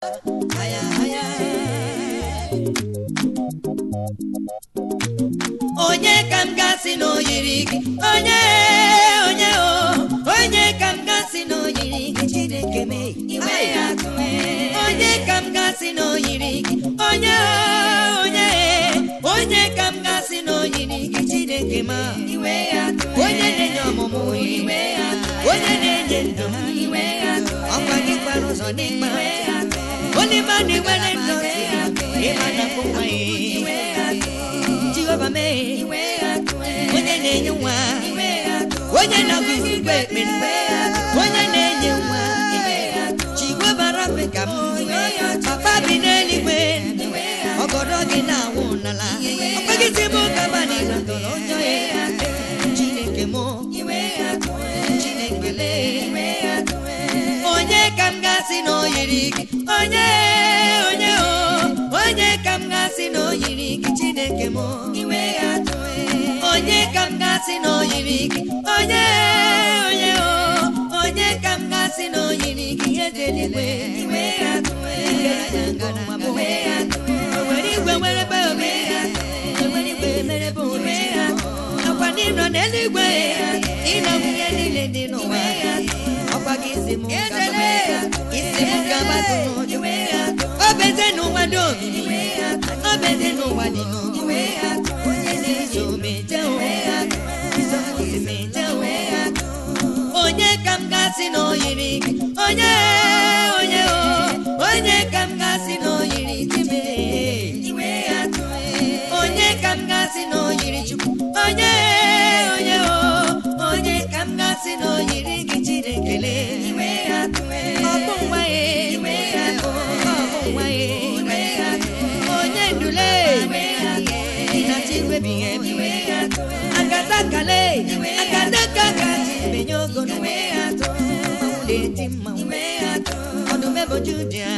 Onye kam gasi no yirigi onye kam gasi no yirigi Chineke me iwe atụ onye kam gasi no yirigi onye kam gasi no yirigi Chineke ma iwe atụ onye na-enye ọmụmụ iwe atụ onye na-enye ndụ iwe atụ ọkwa gị kwara ụzọ n'ịkpa onye ma na-enwere ndụ ịma na mkpụkwa iwe atụ Jehovah me onye na-enye nwa onye na-agụ igwe ekpere onye na-enye nwa Jehovah rape ka m papa bi n'eluigwe ọgọdọ gị na-awụ n'ala ọkpagịsị m kabani n'ụtọrọ ọjọ ya Chineke m Chineke le onye ka m gasị na o yiri gị onye ka m gasị na o yiri gị Chineke m onye ka m gasị na o yiri gị onye ka m gasị na o yiri gị eze eluigwe nwere igwe nwere be ome nwere igwe mere be ome akwa n'ịnọ n'eluigwe ịnọ nwunye niile dị n'ụwa ọkwa gị isi m gabatu n'ụjụ obeze n'ụwa dị omimi obeze n'ụwa dị n'ụwa onye na-eji omeje onye ka m gasị na o yiri gị onye ka m gasị na o yiri Chime onye ka m gasị na o yiri Chukwu onye ka m gasị na o yiri gị Chinekele ọbụ nwa ya onye ndule ịnachiwebighị agatakale agatakakati menye ogo na-eti mma ọdụmebo Judia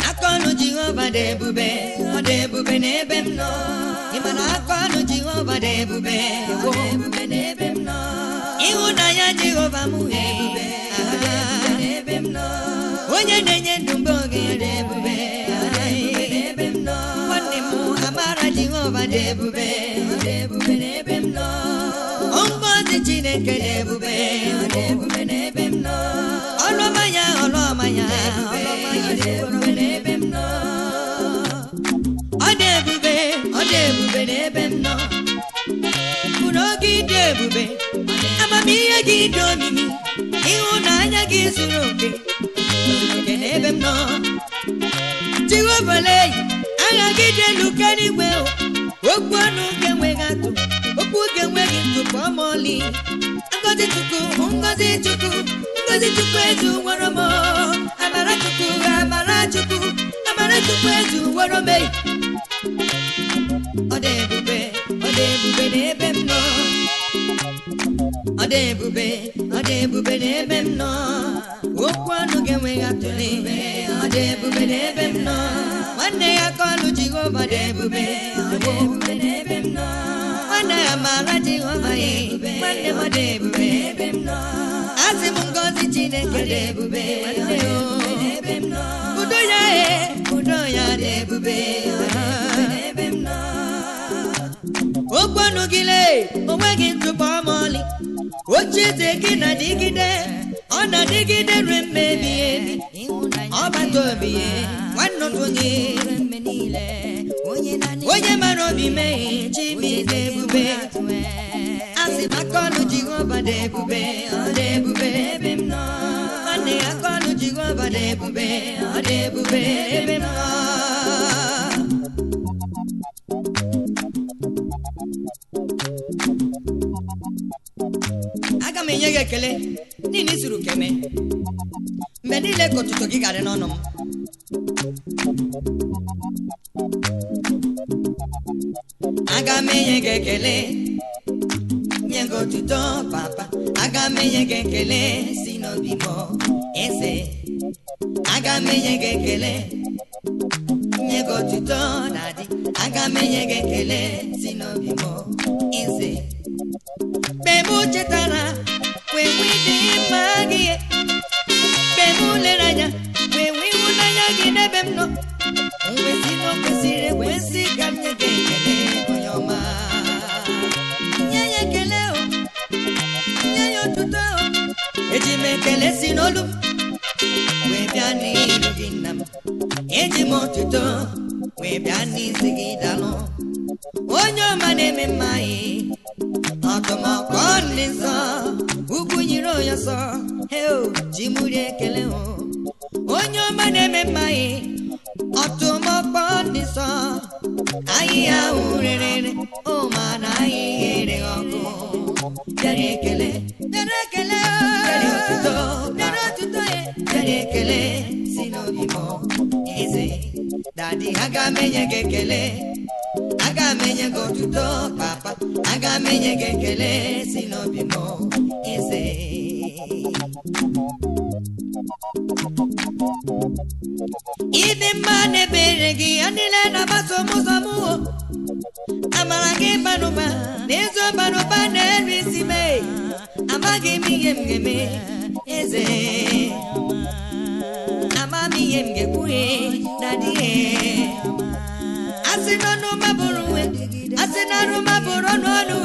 akọnụ Jehova dị ebube ọ dị ebube n'ebe m nọ ịmana akọnụ Jehova dị ebube n'ebe m nọ ịhụnanya Jehova m ebube n'ebe m nọ onye na-enye ndụ mgbe oge dị ebube n'ebe m nọ nwanne m amara Jehova dị ebube n'ebe m nọ ngọzi Chineke dị ebube n'ebe m nọ ọlụọma ya dị ebube n'ebe m nọ ọ dị ebube n'ebe m nọ mkpụrụ oge dị ebube amamihe gị dị omimi ịhụnanya gị zuru oke n'ebe m nọ Jehova leyi agha gị dị elu karịa okwu ọnụ ga-enweghị atụ okwu ga-enweghị ntụpọ ọmọli ngozi Chukwu ezu nwere m amara Chukwu ezu nwere m ọ dị ebube n'ebe m nọ ọ dị ebube n'ebe m nọ okwu ọnụ ga-enweghị atụle ọ dị ebube n'ebe m nọ nwanne ya ka ọnụ Jehova dị ebube n'ebe m nọ nwanne ya mara Jehova nwanne m dị ebube n'ebe m nọ asị m ngozi Chineke dị ebube n'ebe m nọ udo ya dị ebube n'ebe m nọ okwu ọnụ gị lee onweghị ntụpọ ọmọli ocheeze gị na-adịgide ọ na-adịgide ruo mmebi ebi ọbata obi nwanne onye onye mara obi mee Chime dị ebube asị m aka ọnụ Jehova dị ebube ọ dị ebube ebe m nọ nwanne ya aka ọnụ Jehova dị ebube ọ dị ebube ebe m nọ aga m enye gị ekele n'ihi na isuru keme mgbe niile ka otuto gị gara n'ọnụ m aga m enye gị ekele nye gị otuto papa aga m enye gị ekele si n'obi m eze aga m enye gị ekele nye gị otuto dadị aga m enye gị ekele si n'obi m eze mgbe m chetara wee dị mma gị mgbe m lere anya wee nwee ịhụnanya gị n'ebe m nọ nwesị na o kwesịrị ekwesị ka m nye gị ekele onye ọma nye ya ekele o nye ya otuto o eji m ekele si n'olu m wee bịa n'iru gị nna m eji m otuto wee bịa n'isi gị dalụ onye ọma na-eme mma ọtụmọkpọ ndị nsọ ugwu nyiri onye nsọ ji muri ekele o onye ọma na-eme mma ọtụmọkpọ ndị nsọ ahịhịa ahụ rere o ma na ahịhịa ere ọkụ bịara ekele bịara ekele bịara otuto bịara otuto bịara ekele si n'obi m eze dadi aga m enye gị ekele aga m enye gị otuto papa aga m enye gị ekele si n'obi m eze ịdị mma na-ebere gị ya niile na-agbaso m ụzọ m amara gị banụba na ezo banụba na-elu isi m amaghị m ihe m ga-eme eze ama m ihe m ga-ekwuhe na dịghị asị n'ọnụ mabụrụ nwe asị n'arụ mabụrụ ọnụ ọnụ